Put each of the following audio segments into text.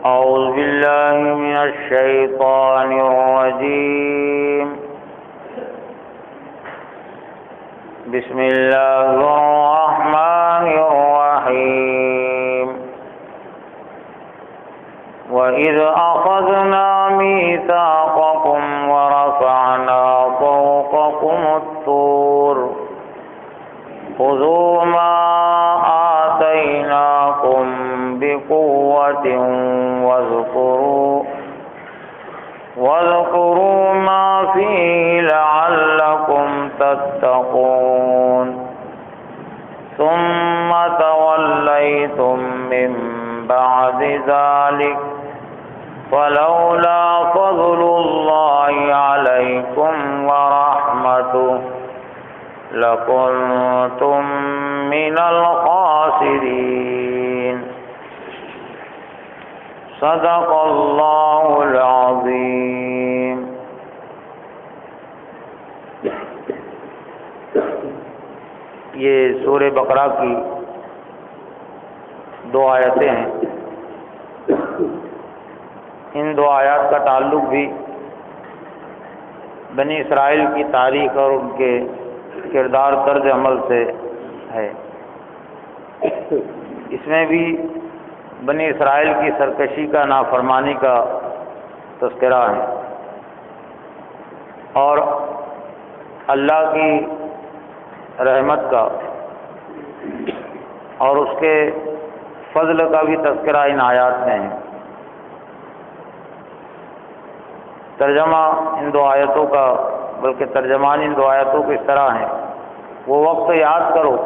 أعوذ بالله من الشيطان الرجيم بسم الله الرحمن الرحيم وإذ أخذنا ميثاقكم ورفعنا فوقكم الطور خذوا ما آتيناكم بقوة واذكروا ما فيه لعلكم تتقون ثم توليتم من بعد ذلك فلولا فضل الله عليكم ورحمته لكنتم من الخاسرين صدق اللہ العظیم۔ یہ سورہ بقرہ کی 2 آیتیں ہیں۔ ان 2 آیات کا تعلق بھی بنی اسرائیل کی تاریخ اور ان کے کردار طرز عمل سے ہے۔ اس میں بھی بنی اسرائیل کی سرکشی کا، نافرمانی کا تذکرہ ہے اور اللہ کی رحمت کا اور اس کے فضل کا بھی تذکرہ ان آیات میں ہے۔ ترجمہ ان 2 آیتوں کا، بلکہ ترجمان ان 2 آیتوں کو اس طرح ہیں: وہ وقت یاد کرو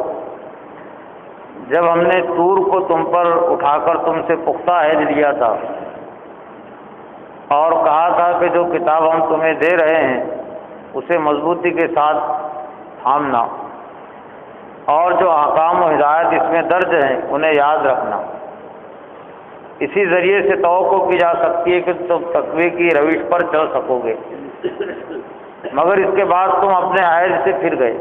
جب ہم نے طور کو تم پر اٹھا کر تم سے پختہ عہد لیا تھا اور کہا تھا کہ جو کتاب ہم تمہیں دے رہے ہیں اسے مضبوطی کے ساتھ تھامنا اور جو احکام و ہدایت اس میں درج ہیں انہیں یاد رکھنا۔ اسی ذریعے سے توقع کی جا سکتی ہے کہ تم تقوی کی روش پر چل سکو گے، مگر اس کے بعد تم اپنے عہد سے پھر گئے۔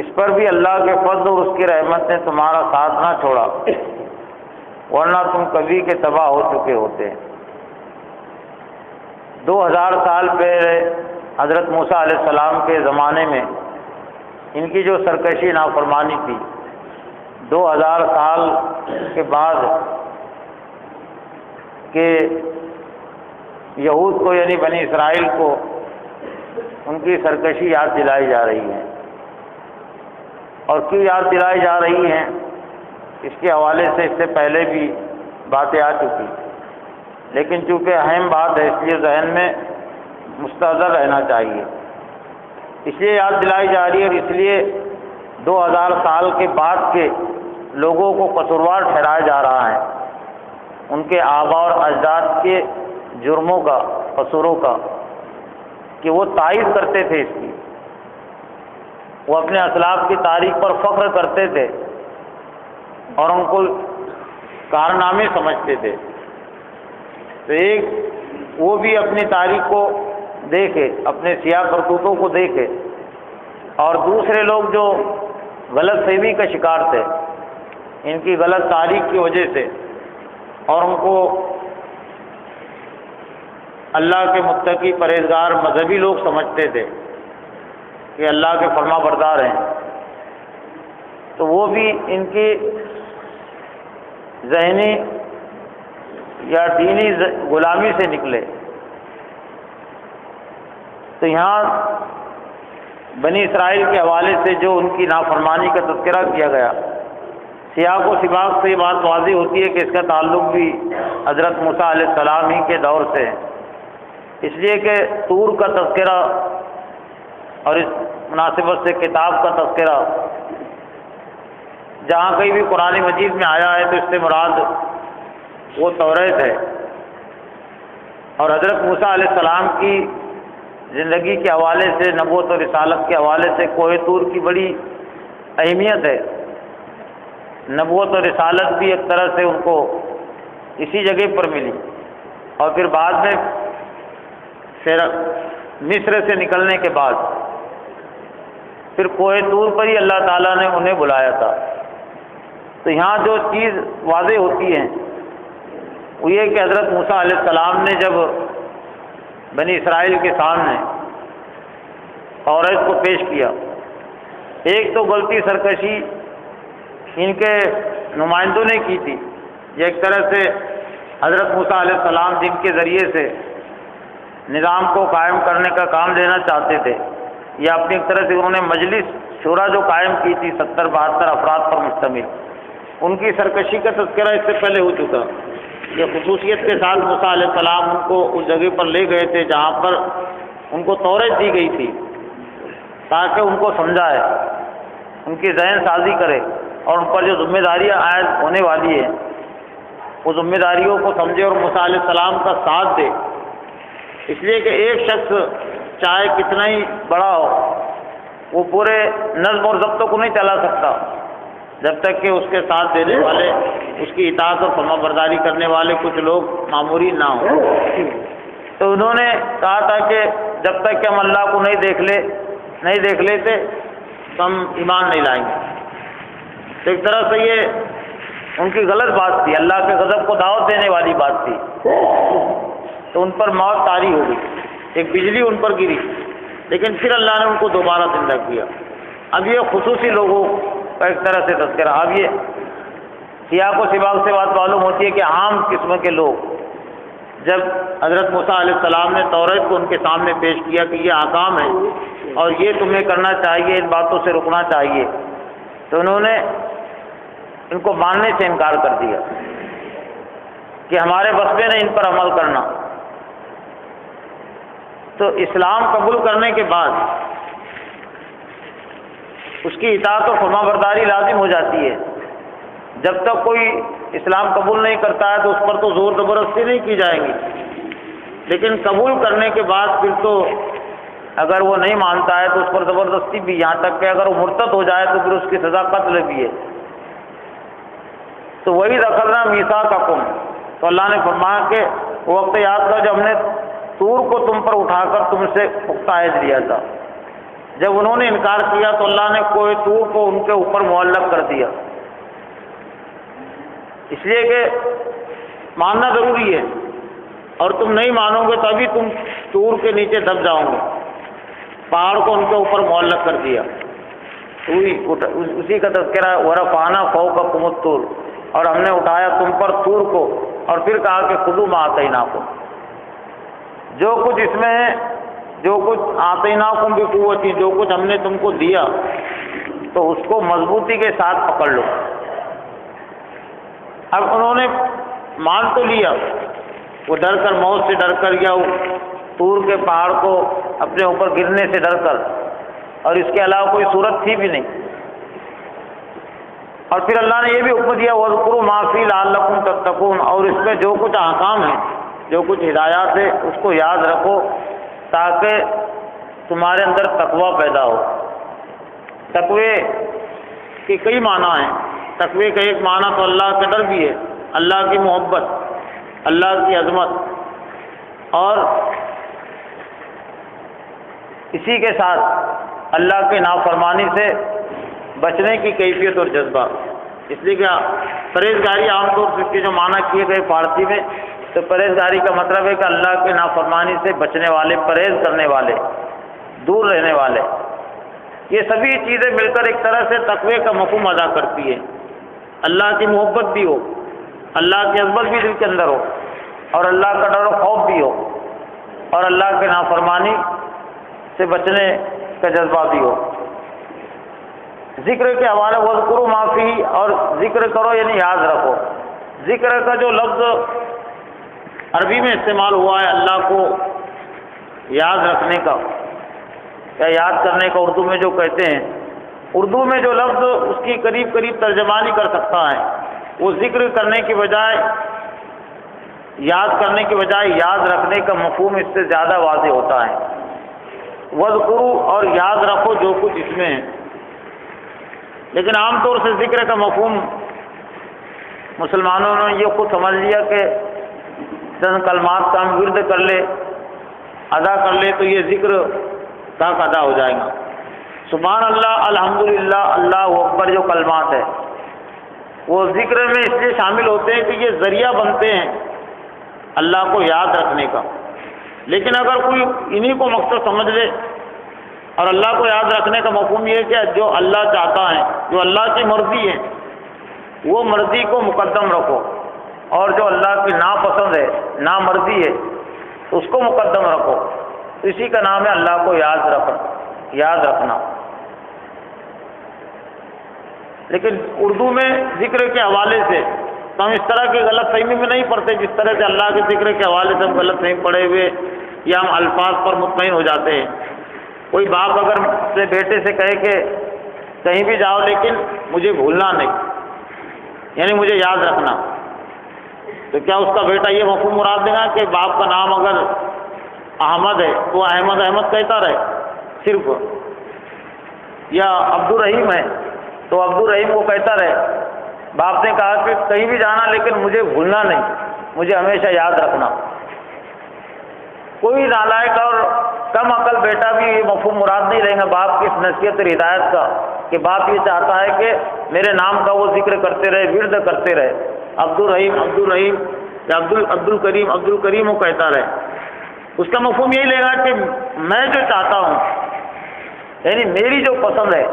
اس پر بھی اللہ کے فضل اور اس کی رحمت نے تمہارا ساتھ نہ چھوڑا، ورنہ تم کبھی کے تباہ ہو چکے ہوتے ہیں۔ 2000 سال پہلے حضرت موسیٰ علیہ السلام کے زمانے میں ان کی جو سرکشی نافرمانی تھی، 2000 سال کے بعد کہ یہود کو یعنی بنی اسرائیل کو ان کی سرکشی یاد دلائی جا رہی ہے۔ اور کیوں یاد دلائی جا رہی ہیں، اس کے حوالے سے اس سے پہلے بھی باتیں آ چکی، لیکن چونکہ اہم بات ہے اس لیے ذہن میں مستحضر رہنا چاہیے، اس لیے یاد دلائی جا رہی ہے۔ اور اس لیے 2000 سال کے بعد کے لوگوں کو قصوروار ٹھہرایا جا رہا ہے، ان کے آباء اور اجداد کے جرموں کا، قصوروں کا، کہ وہ تائید کرتے تھے اس کی، وہ اپنے اسلاف کی تاریخ پر فخر کرتے تھے اور ان کو کارنامے سمجھتے تھے۔ تو ایک وہ بھی اپنی تاریخ کو دیکھے، اپنے سیاہ کرتوتوں کو دیکھے، اور دوسرے لوگ جو غلط فہمی کا شکار تھے ان کی غلط تاریخ کی وجہ سے، اور ان کو اللہ کے متقی پرہیزگار مذہبی لوگ سمجھتے تھے کہ اللہ کے فرما بردار ہیں، تو وہ بھی ان کی ذہنی یا دینی غلامی سے نکلے۔ تو یہاں بنی اسرائیل کے حوالے سے جو ان کی نافرمانی کا تذکرہ کیا گیا، سیاق و سباق سے یہ بات واضح ہوتی ہے کہ اس کا تعلق بھی حضرت موسیٰ علیہ السلام ہی کے دور سے ہے، اس لیے کہ طور کا تذکرہ اور اس مناسبت سے کتاب کا تذکرہ جہاں کہیں بھی قرآن مجید میں آیا ہے تو اس سے مراد وہ توریت ہے۔ اور حضرت موسیٰ علیہ السلام کی زندگی کے حوالے سے، نبوت اور رسالت کے حوالے سے کوہ طور کی بڑی اہمیت ہے۔ نبوت اور رسالت بھی ایک طرح سے ان کو اسی جگہ پر ملی، اور پھر بعد میں مصر سے نکلنے کے بعد پھر کوہ طور پر ہی اللہ تعالیٰ نے انہیں بلایا تھا۔ تو یہاں جو چیز واضح ہوتی ہے وہ یہ کہ حضرت موسیٰ علیہ السلام نے جب بنی اسرائیل کے سامنے تورات کو پیش کیا، ایک تو غلطی سرکشی ان کے نمائندوں نے کی تھی، یہ ایک طرح سے حضرت موسیٰ علیہ السلام جن کے ذریعے سے نظام کو قائم کرنے کا کام لینا چاہتے تھے، یا اپنی ایک طرح سے انہوں نے مجلس شورا جو قائم کی تھی 70-72 افراد پر مشتمل، ان کی سرکشی کا تذکرہ اس سے پہلے ہو چکا۔ یہ خصوصیت کے ساتھ موسیٰ علیہ السلام ان کو اس جگہ پر لے گئے تھے جہاں پر ان کو تورات دی گئی تھی، تاکہ ان کو سمجھائے، ان کی ذہن سازی کرے اور ان پر جو ذمہ داریاں عائد ہونے والی ہیں وہ ذمہ داریوں کو سمجھے اور موسیٰ علیہ السلام کا ساتھ دے۔ اس لیے کہ ایک شخص چاہے کتنا ہی بڑا ہو، وہ پورے نظم اور ضبط کو نہیں چلا سکتا جب تک کہ اس کے ساتھ دینے والے، اس کی اطاعت اور فرما برداری کرنے والے کچھ لوگ معمورین نہ ہوں۔ تو انہوں نے کہا تھا کہ جب تک کہ ہم اللہ کو نہیں دیکھ لیتے تو ہم ایمان نہیں لائیں گے۔ تو ایک طرح سے یہ ان کی غلط بات تھی، اللہ کے غضب کو دعوت دینے والی بات تھی۔ تو ان پر موت طاری ہو گئی، ایک بجلی ان پر گری، لیکن پھر اللہ نے ان کو دوبارہ زندہ کیا۔ اب یہ خصوصی لوگوں کا ایک طرح سے تذکرہ۔ اب یہ سیاق و سباق سے بات معلوم ہوتی ہے کہ عام قسم کے لوگ جب حضرت موسیٰ علیہ السلام نے تورات کو ان کے سامنے پیش کیا کہ یہ احکام ہے اور یہ تمہیں کرنا چاہیے، ان باتوں سے رکنا چاہیے، تو انہوں نے ان کو ماننے سے انکار کر دیا کہ ہمارے بس میں نہیں ان پر عمل کرنا۔ تو اسلام قبول کرنے کے بعد اس کی اطاعت اور فرما برداری لازم ہو جاتی ہے۔ جب تک کوئی اسلام قبول نہیں کرتا ہے تو اس پر تو زور زبردستی نہیں کی جائے گی، لیکن قبول کرنے کے بعد پھر تو اگر وہ نہیں مانتا ہے تو اس پر زبردستی بھی، یہاں تک کہ اگر وہ مرتد ہو جائے تو پھر اس کی سزا قتل بھی ہے۔ تو وہی اخذنا میثاقکم، تو اللہ نے فرمایا کہ وہ وقت یاد کرو جب ہم نے طور کو تم پر اٹھا کر تم سے پختہ عہد لیا تھا۔ جب انہوں نے انکار کیا تو اللہ نے کوہ طور کو ان کے اوپر معلق کر دیا، اس لیے کہ ماننا ضروری ہے، اور تم نہیں مانو گے تو ابھی تم طور کے نیچے دب جاؤ گے۔ پہاڑ کو ان کے اوپر معلق کر دیا، اسی کا تذکرہ ہے وَرَفَعْنَا فَوْقَكُمُ الطُّورَ، اور ہم نے اٹھایا تم پر طور کو، اور پھر کہا کہ خُذُوا مَا آتَيْنَاكُمْ، جو کچھ اس میں ہے، جو کچھ آتَيْنَاكُمْ بِقُوَّةٍ، جو کچھ ہم نے تم کو دیا تو اس کو مضبوطی کے ساتھ پکڑ لو۔ اب انہوں نے مان تو لیا، وہ ڈر کر، موت سے ڈر کر، یا طور کے پہاڑ کو اپنے اوپر گرنے سے ڈر کر، اور اس کے علاوہ کوئی صورت تھی بھی نہیں۔ اور پھر اللہ نے یہ بھی حکم دیا وَاذْكُرُوا مَا فِيهِ لَعَلَّكُمْ تَتَّقُونَ، اور اس میں جو کچھ احکام ہیں، جو کچھ ہدایات ہے، اس کو یاد رکھو تاکہ تمہارے اندر تقوی پیدا ہو۔ تقوی کے کئی معنی ہیں۔ تقوی کا ایک معنی تو اللہ کا ڈر بھی ہے، اللہ کی محبت، اللہ کی عظمت، اور اسی کے ساتھ اللہ کی نافرمانی سے بچنے کی کیفیت اور جذبہ۔ اس لیے کہ پرہیزگاری عام طور سے اس کے جو معنی کیے گئے فارسی میں، تو پرہیزگاری کا مطلب ہے کہ اللہ کے نافرمانی سے بچنے والے، پرہیز کرنے والے، دور رہنے والے۔ یہ سبھی چیزیں مل کر ایک طرح سے تقوی کا مفہوم ادا کرتی ہے۔ اللہ کی محبت بھی ہو، اللہ کی عظمت بھی دل کے اندر ہو، اور اللہ کا ڈر و خوف بھی ہو، اور اللہ کے نافرمانی سے بچنے کا جذبہ بھی ہو۔ ذکر کے حوالے وَاذْكُرُوا مَا فِيهِ، اور ذکر کرو یعنی یاد رکھو۔ ذکر کا جو لفظ عربی میں استعمال ہوا ہے اللہ کو یاد رکھنے کا یا یاد کرنے کا، اردو میں جو کہتے ہیں، اردو میں جو لفظ اس کی قریب قریب ترجمانی کر سکتا ہے، وہ ذکر کرنے کی بجائے، یاد کرنے کی بجائے یاد رکھنے کا مفہوم اس سے زیادہ واضح ہوتا ہے۔ وَاذْكُرُوا، اور یاد رکھو جو کچھ اس میں ہے۔ لیکن عام طور سے ذکر کا مفہوم مسلمانوں نے یہ خود سمجھ لیا کہ چند کلمات کا ہم ورد کر لے، ادا کر لے تو یہ ذکر کا ادا ہو جائے گا۔ سبحان اللہ، الحمدللہ، اللہ اکبر جو کلمات ہے وہ ذکر میں اس لیے شامل ہوتے ہیں کہ یہ ذریعہ بنتے ہیں اللہ کو یاد رکھنے کا۔ لیکن اگر کوئی انہی کو مقصد سمجھ لے اور اللہ کو یاد رکھنے کا مفہوم یہ کہ جو اللہ چاہتا ہے، جو اللہ کی مرضی ہے، وہ مرضی کو مقدم رکھو، اور جو اللہ کی ناپسند ہے، نامرضی ہے، اس کو مقدم رکھو، تو اسی کا نام ہے اللہ کو یاد رکھنا۔ لیکن اردو میں ذکر کے حوالے سے تو ہم اس طرح کی غلط فہمی میں نہیں پڑتے جس طرح سے اللہ کے ذکر کے حوالے سے ہم غلط فہمی پڑے ہوئے یا ہم الفاظ پر مطمئن ہو جاتے ہیں۔ کوئی باپ اگر سے بیٹے سے کہے کہ کہیں بھی جاؤ لیکن مجھے بھولنا نہیں، یعنی مجھے یاد رکھنا، تو کیا اس کا بیٹا یہ مفہوم مراد دے گا کہ باپ کا نام اگر احمد ہے تو احمد کہتا رہے صرف، یا عبد الرحیم ہے تو عبد الرحیم کو کہتا رہے؟ باپ نے کہا کہ کہیں بھی جانا لیکن مجھے بھولنا نہیں، مجھے ہمیشہ یاد رکھنا۔ کوئی نالائق اور کم عقل بیٹا بھی یہ مفہوم مراد نہیں رہے گا باپ کی اس نصیحت اور ہدایت کا کہ باپ یہ چاہتا ہے کہ میرے نام کا وہ ذکر کرتے رہے، ورد کرتے رہے، عبد الرحیم یا عبد الکریم وہ کہتا رہے۔ اس کا مفہوم یہی لے گا کہ میں جو چاہتا ہوں، یعنی میری جو پسند ہے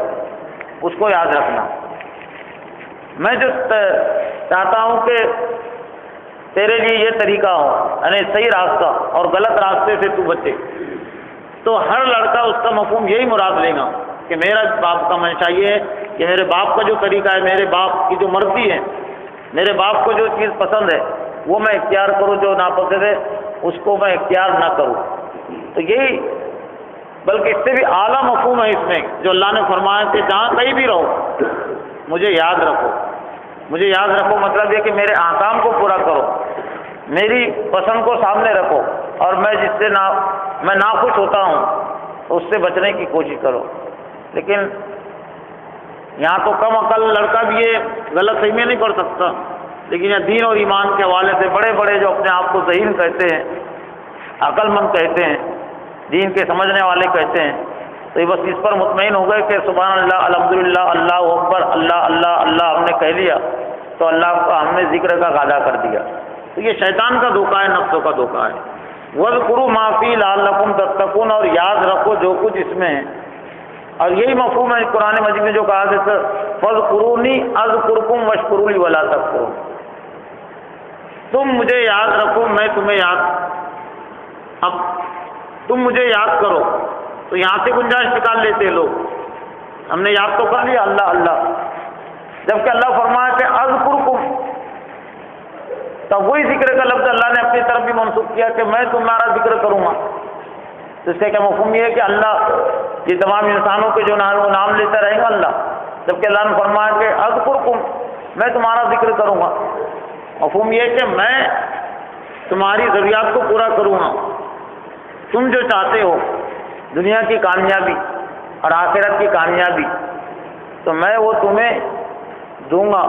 اس کو یاد رکھنا، میں جو چاہتا ہوں کہ تیرے لیے یہ طریقہ ہو، یعنی صحیح راستہ اور غلط راستے سے تو بچے، تو ہر لڑکا اس کا مفہوم یہی مراد لے گا کہ میرا باپ کا منشا یہ ہے کہ میرے باپ کا جو طریقہ ہے، میرے باپ کی جو مرضی ہے، میرے باپ کو جو چیز پسند ہے وہ میں اختیار کروں، جو ناپسند ہے اس کو میں اختیار نہ کروں۔ تو یہی بلکہ اس سے بھی اعلیٰ مفہوم ہے اس میں جو اللہ نے فرمایا کہ جہاں کہیں بھی رہو مجھے یاد رکھو۔ مجھے یاد رکھو مطلب یہ کہ میرے احکام کو پورا کرو، میری پسند کو سامنے رکھو، اور میں جس سے میں ناخوش ہوتا ہوں اس سے بچنے کی کوشش کرو۔ لیکن یہاں تو کم عقل لڑکا بھی یہ غلط فہمی نہیں پڑ سکتا، لیکن یہ دین اور ایمان کے حوالے سے بڑے بڑے جو اپنے آپ کو ذہین کہتے ہیں، عقل مند کہتے ہیں، دین کے سمجھنے والے کہتے ہیں، تو یہ بس اس پر مطمئن ہو گئے کہ سبحان اللہ، الحمدللہ، اللہ اکبر، اللہ اللہ اللہ ہم نے کہہ لیا تو اللہ کا ہم نے ذکر کا ادا کر دیا۔ تو یہ شیطان کا دھوکہ ہے، نفسوں کا دھوکہ ہے۔ وَاذْكُرُوا مَا فِيهِ لَعَلَّكُمْ تَتَّقُونَ، اور یاد رکھو جو کچھ اس میں ہے، اور یہی مفہوم ہے قرآن مجید میں جو کہا کہ فَاذْكُرُونِي أَذْكُرْكُمْ وَاشْكُرُوا لِي وَلَا تَكْفُرُونَ، تم مجھے یاد رکھو میں تمہیں اب تم مجھے یاد کرو، تو یہاں سے گنجائش نکال لیتے لوگ، ہم نے یاد تو کر لیا اللہ اللہ، جبکہ اللہ فرمایا کہ اذکرکم، تب وہی ذکر کا لفظ اللہ نے اپنی طرف بھی منسوخ کیا کہ میں تمہارا ذکر کروں گا۔ تو اس کا کیا مفہوم یہ ہے کہ اللہ یہ تمام انسانوں کے جو نام لیتا رہے گا اللہ، جبکہ اللہ نے فرمایا کہ اذکرکم، میں تمہارا ذکر کروں گا۔ مفہوم یہ ہے کہ میں تمہاری ضروریات کو پورا کروں گا، تم جو چاہتے ہو دنیا کی کامیابی اور آخرت کی کامیابی، تو میں وہ تمہیں دوں گا،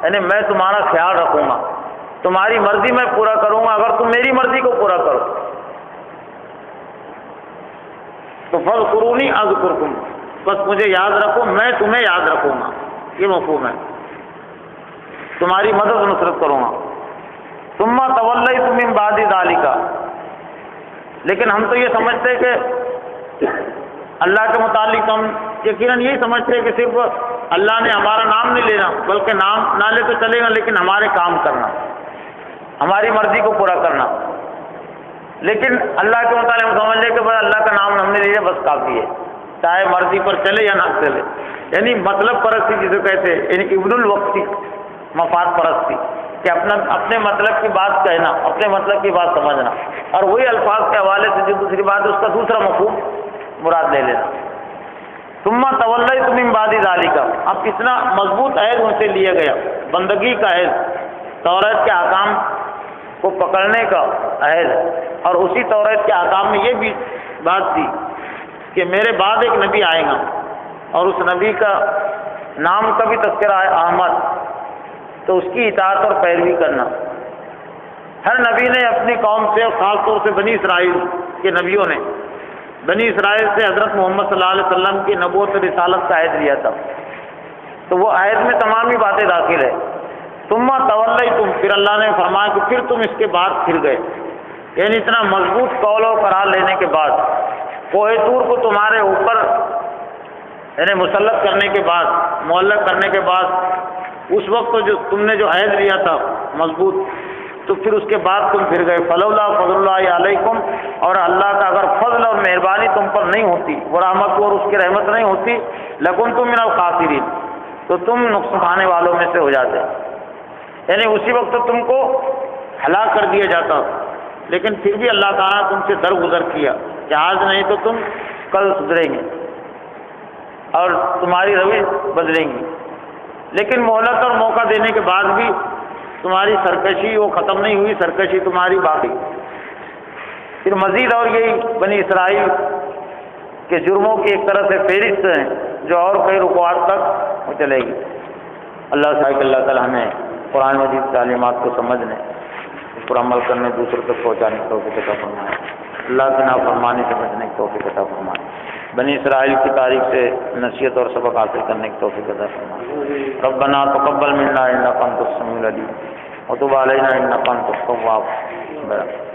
یعنی میں تمہارا خیال رکھوں گا، تمہاری مرضی میں پورا کروں گا اگر تم میری مرضی کو پورا کرو۔ تو فَاذْكُرُونِي أَذْكُرْكُمْ، بس مجھے یاد رکھو میں تمہیں یاد رکھوں گا، یہ مفہوم ہے، تمہاری مدد و نصرت کروں گا۔ ثُمَّ تَوَلَّيْتُم مِّن بَعْدِ ذَلِكَ، لیکن ہم تو یہ سمجھتے کہ اللہ کے متعلق تو ہم یقیناً یہی سمجھتے ہیں کہ صرف اللہ نے ہمارا نام نہیں لینا، بلکہ نام نہ لے تو چلے گا لیکن ہمارے کام کرنا، ہماری مرضی کو پورا کرنا۔ لیکن اللہ کے متعلق ہم سمجھ لیں کہ بس اللہ کا نام ہم نے لیا بس کافی ہے، چاہے مرضی پر چلے یا نہ چلے، یعنی مطلب پرستی جسے کہتے ہیں، یعنی ابن الوقتی، مفاد پرستی، کہ اپنے مطلب کی بات کہنا، اپنے مطلب کی بات سمجھنا، اور وہی الفاظ کے حوالے سے جو دوسری بات ہے اس کا دوسرا مفہوم مراد لے لینا۔ ثم تولیتم من بعد ذلک، اب اتنا مضبوط عہد ان سے لیا گیا، بندگی کا عہد، توریت کے احکام کو پکڑنے کا عہد، اور اسی توریت کے احکام میں یہ بھی بات تھی کہ میرے بعد ایک نبی آئے گا، اور اس نبی کا نام کا بھی تذکرہ ہے احمد، تو اس کی اطاعت اور پیروی کرنا۔ ہر نبی نے اپنی قوم سے، اور خاص طور سے بنی اسرائیل کے نبیوں نے بنی اسرائیل سے حضرت محمد صلی اللہ علیہ وسلم کی نبوت و رسالت کا عہد لیا تھا، تو وہ عہد میں تمام ہی باتیں داخل ہے ثم تولیتم، پھر اللہ نے فرمایا کہ پھر تم اس کے بعد پھر گئے، یعنی اتنا مضبوط قول و قرار لینے کے بعد، کوہ طور کو تمہارے اوپر یعنی مسلط کرنے کے بعد، معلق کرنے کے بعد، اس وقت جو تم نے جو عہد لیا تھا مضبوط، تو پھر اس کے بعد تم پھر گئے۔ فلولا فضل اللہ علیکم، اور اللہ کا اگر فضل اور مہربانی تم پر نہیں ہوتی، وہ رحمت اور اس کی رحمت نہیں ہوتی، لکنتم من الخاسرین، تو تم نقصان کھانے والوں میں سے ہو جاتے، یعنی اسی وقت تم کو ہلاک کر دیا جاتا، لیکن پھر بھی اللہ تعالیٰ نے تم سے درگزر کیا کہ آج نہیں تو تم کل سدھریں گے اور تمہاری روش بدلیں گی، لیکن مہلت اور موقع دینے کے بعد بھی تمہاری سرکشی وہ ختم نہیں ہوئی، سرکشی تمہاری باقی۔ پھر مزید اور یہی بنی اسرائیل کے جرموں کی ایک طرح سے فہرست ہیں جو اور کئی رکوعات تک وہ چلے گی۔ اللہ صاحب اللہ تعالیٰ ہمیں قرآن مجید تعلیمات کو سمجھنے، اس پر عمل کرنے، دوسروں تک پہنچانے کی توفیق عطا فرمائے، اللہ کی نافرمانی سے بچنے کی توفیق عطا فرمائے، بنی اسرائیل کی تاریخ سے نصیحت اور سبق حاصل کرنے کی توفیق عطا فرمائے۔ ربنا تقبل منا انک انت السمیع العلیم وتب علینا انک انت التواب الرحیم۔